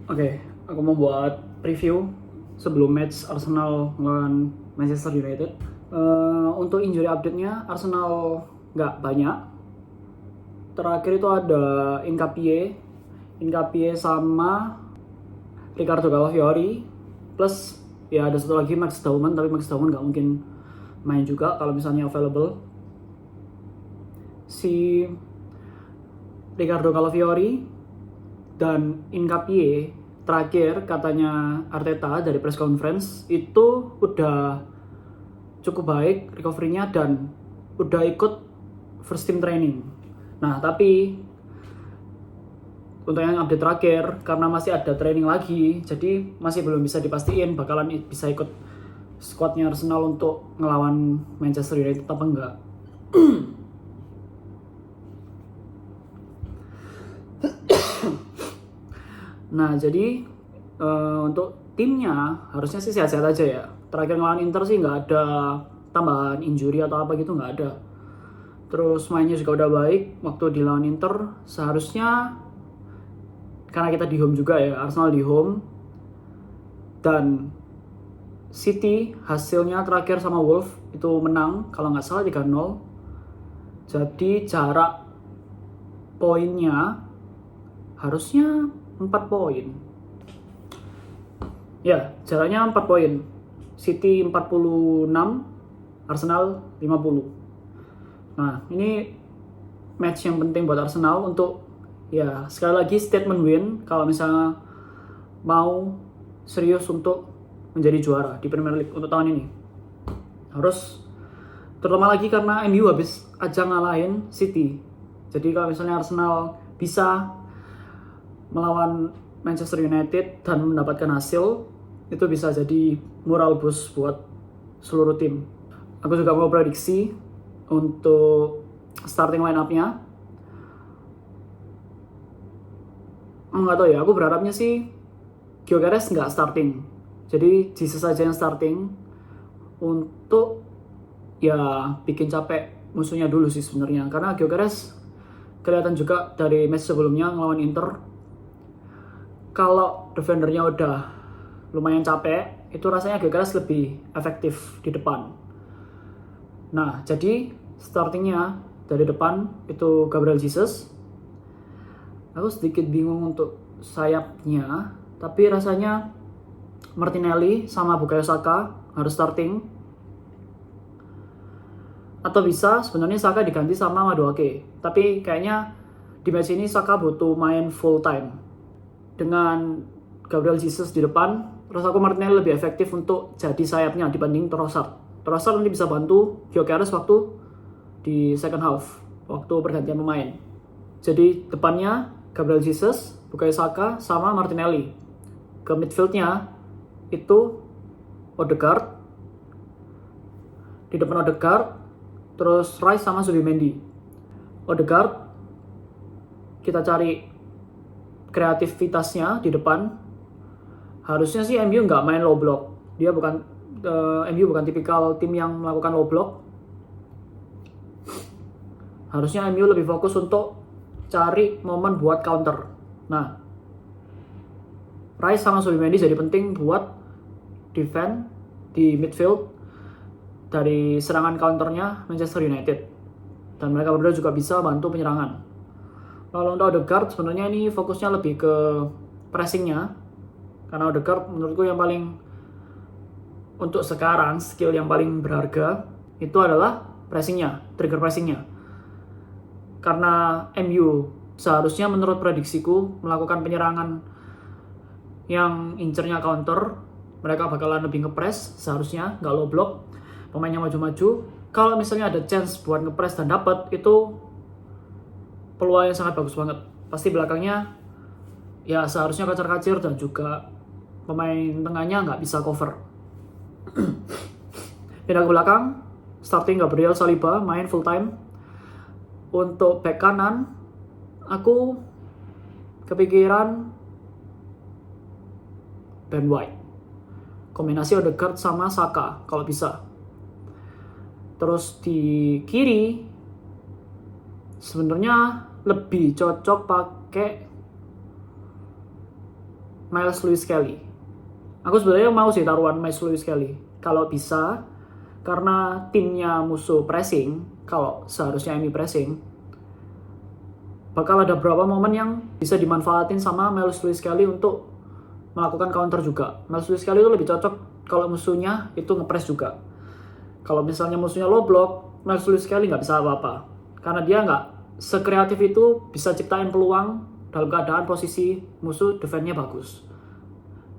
Oke, aku mau buat preview sebelum match Arsenal melawan Manchester United. Untuk injury update-nya, Arsenal nggak banyak. Terakhir itu ada Inkapie sama Ricardo Calafiori. Plus ya ada satu lagi Max Dauman, tapi Max Dauman nggak mungkin main juga kalau misalnya available. Si Ricardo Calafiori dan Inkapie terakhir katanya Arteta dari press conference itu udah cukup baik recovery-nya dan udah ikut first team training. Nah tapi untuk yang update terakhir karena masih ada training lagi, jadi masih belum bisa dipastiin bakalan bisa ikut squadnya Arsenal untuk ngelawan Manchester United apa enggak. Nah jadi untuk timnya harusnya sih sehat-sehat aja ya. Terakhir ngelawan Inter sih nggak ada tambahan injury atau apa gitu, nggak ada. Terus mainnya juga udah baik waktu di lawan Inter. Seharusnya karena kita di home juga ya, Arsenal di home, dan City hasilnya terakhir sama Wolves itu menang kalau nggak salah 3-0. Jadi jarak poinnya harusnya 4 poin. Ya, jaraknya 4 poin. City 46, Arsenal 50. Nah, ini match yang penting buat Arsenal untuk ya sekali lagi statement win kalau misalnya mau serius untuk menjadi juara di Premier League untuk tahun ini. Harus terutama lagi karena MU habis aja ngalahin City. Jadi kalau misalnya Arsenal bisa melawan Manchester United dan mendapatkan hasil, itu bisa jadi moral boost buat seluruh tim. Aku juga mau prediksi untuk starting line up-nya. Nggak tahu ya, aku berharapnya sih Gyökeres nggak starting. Jadi Jesus aja yang starting untuk ya bikin capek musuhnya dulu sih sebenarnya. Karena Gyökeres kelihatan juga dari match sebelumnya ngelawan Inter, kalau defendernya udah lumayan capek, itu rasanya Gyökeres lebih efektif di depan. Nah, jadi startingnya dari depan itu Gabriel Jesus. Aku sedikit bingung untuk sayapnya, tapi rasanya Martinelli sama Bukayo Saka harus starting. Atau bisa sebenarnya Saka diganti sama Madueke. Tapi kayaknya di match ini Saka butuh main full time. Dengan Gabriel Jesus di depan, terus aku Martinelli lebih efektif untuk jadi sayapnya dibanding Trossard. Trossard nanti bisa bantu Gyökeres waktu di second half, waktu pergantian pemain. Jadi depannya Gabriel Jesus, Bukayo Saka, sama Martinelli. Ke midfieldnya itu Odegaard, di depan Odegaard, terus Rice sama Zubimendi. Odegaard kita cari kreativitasnya di depan. Harusnya sih MU nggak main low block. Dia bukan MU bukan tipikal tim yang melakukan low block. Harusnya MU lebih fokus untuk cari momen buat counter. Nah, Rice sama Zubimendi jadi penting buat defend di midfield dari serangan counternya Manchester United. Dan mereka berdua juga bisa bantu penyerangan. Lalu untuk Odegaard sebenarnya ini fokusnya lebih ke pressingnya. Karena Odegaard menurutku yang paling untuk sekarang skill yang paling berharga itu adalah pressingnya, trigger pressingnya. Karena MU seharusnya menurut prediksiku melakukan penyerangan yang incernya counter, mereka bakalan lebih ngepress seharusnya, nggak low block, pemainnya maju-maju. Kalau misalnya ada chance buat ngepress dan dapat, itu peluang yang sangat bagus banget. Pasti belakangnya ya seharusnya kacir-kacir dan juga pemain tengahnya nggak bisa cover. Pindah ke belakang, starting Gabriel Saliba main full time. Untuk back kanan, aku kepikiran Ben White. Kombinasi Odegaard sama Saka kalau bisa. Terus di kiri sebenarnya lebih cocok pakai Miles Lewis Kelly. Aku sebenarnya mau sih taruhan Miles Lewis Kelly kalau bisa, karena timnya musuh pressing, kalau seharusnya MU pressing, bakal ada beberapa momen yang bisa dimanfaatin sama Miles Lewis Kelly untuk melakukan counter juga. Miles Lewis Kelly itu lebih cocok kalau musuhnya itu ngepress juga. Kalau misalnya musuhnya low block, Miles Lewis Kelly nggak bisa apa-apa, karena dia nggak sekreatif itu bisa ciptain peluang dalam keadaan posisi musuh defense-nya bagus.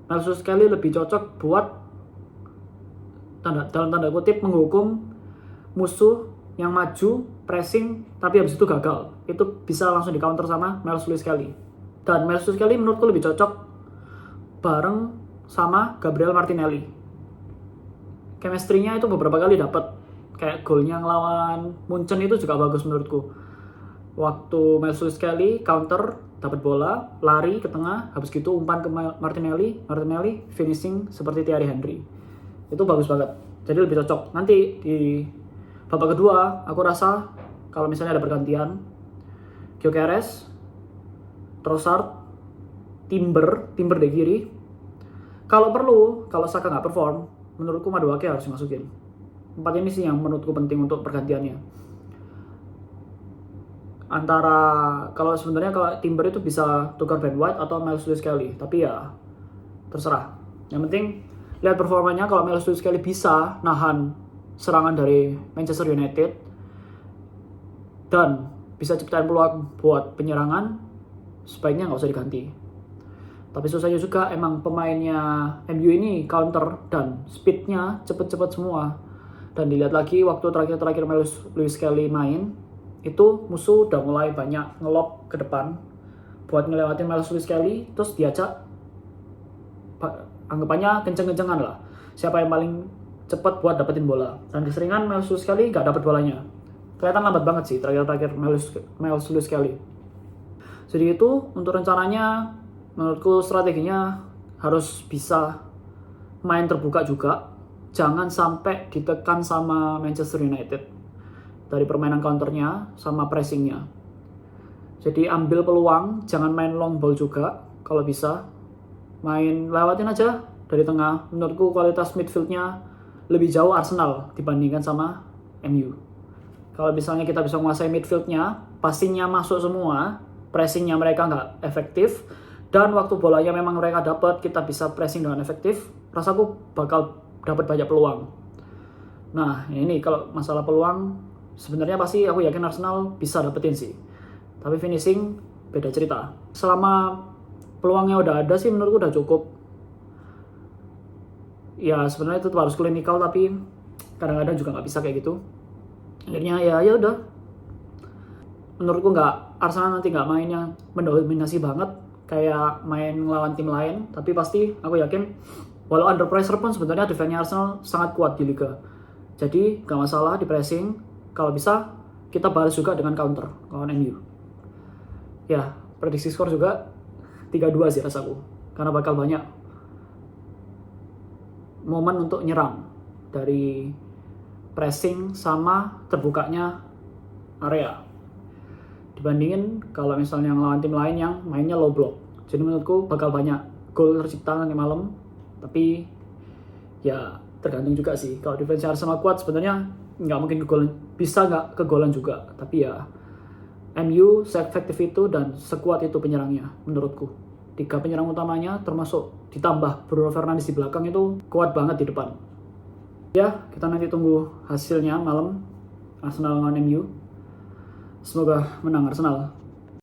Miles Lewis Kelly lebih cocok buat dalam tanda kutip menghukum musuh yang maju pressing tapi habis itu gagal. Itu bisa langsung di counter sama Miles Lewis Kelly. Dan Miles Lewis Kelly menurutku lebih cocok bareng sama Gabriel Martinelli. Chemistry-nya itu beberapa kali dapat, kayak golnya ngelawan Munchen itu juga bagus menurutku. Waktu Miles Lewis Kelly counter, dapat bola, lari ke tengah, habis gitu umpan ke Martinelli finishing seperti Thierry Henry. Itu bagus banget. Jadi lebih cocok. Nanti di babak kedua, aku rasa kalau misalnya ada pergantian, Gyökeres, Trossard, Timber di kiri. Kalau perlu, kalau Saka nggak perform, menurutku Madueke harus dimasukin. 4 ini sih yang menurutku penting untuk pergantiannya. Antara kalau sebenarnya kalau Timber itu bisa tukar Ben White atau Miles Lewis Kelly, tapi ya terserah. Yang penting lihat performanya. Kalau Miles Lewis Kelly bisa nahan serangan dari Manchester United dan bisa ciptain peluang buat penyerangan, sebaiknya nggak usah diganti. Tapi susahnya juga emang pemainnya MU ini counter dan speednya cepet-cepet semua. Dan dilihat lagi waktu terakhir Miles Lewis Kelly main, itu musuh udah mulai banyak ngelob ke depan buat ngelewatin Miles Lewis Kelly, terus diajak anggapannya kenceng-kencengan lah, siapa yang paling cepat buat dapetin bola. Dan keseringan Miles Lewis Kelly gak dapet bolanya, kelihatan lambat banget sih terakhir Miles Lewis Kelly. Jadi itu untuk rencananya, menurutku strateginya harus bisa main terbuka juga, jangan sampai ditekan sama Manchester United dari permainan counternya sama pressingnya. Jadi ambil peluang, jangan main long ball juga. Kalau bisa main lewatin aja dari tengah. Menurutku kualitas midfieldnya lebih jauh Arsenal dibandingkan sama MU. Kalau misalnya kita bisa menguasai midfieldnya, passingnya masuk semua, pressingnya mereka nggak efektif, dan waktu bolanya memang mereka dapat, kita bisa pressing dengan efektif, rasaku bakal dapat banyak peluang. Nah ini kalau masalah peluang, sebenarnya pasti aku yakin Arsenal bisa dapetin sih. Tapi finishing beda cerita. Selama peluangnya udah ada sih menurutku udah cukup. Ya sebenarnya itu harus klinikal, tapi kadang-kadang juga nggak bisa kayak gitu. Akhirnya ya udah. Menurutku Arsenal nanti nggak main yang mendominasi banget kayak main ngelawan tim lain. Tapi pasti aku yakin walau under pressure pun sebenarnya defense-nya Arsenal sangat kuat di liga. Jadi nggak masalah di pressing. Kalau bisa, kita balas juga dengan counter lawan MU. Ya, prediksi skor juga 3-2 sih rasaku. Karena bakal banyak momen untuk nyerang dari pressing sama terbukanya area. Dibandingin kalau misalnya ngelawan tim lain yang mainnya low block. Jadi menurutku bakal banyak gol tercipta nanti malam. Tapi ya tergantung juga sih. Kalau defense Arsenal kuat sebenarnya nggak mungkin kegolan, bisa nggak kegolan juga, tapi ya MU se-efektif itu dan sekuat itu penyerangnya menurutku. 3 penyerang utamanya termasuk ditambah Bruno Fernandes di belakang itu kuat banget di depan. Ya kita nanti tunggu hasilnya malam Arsenal lawan MU. Semoga menang Arsenal.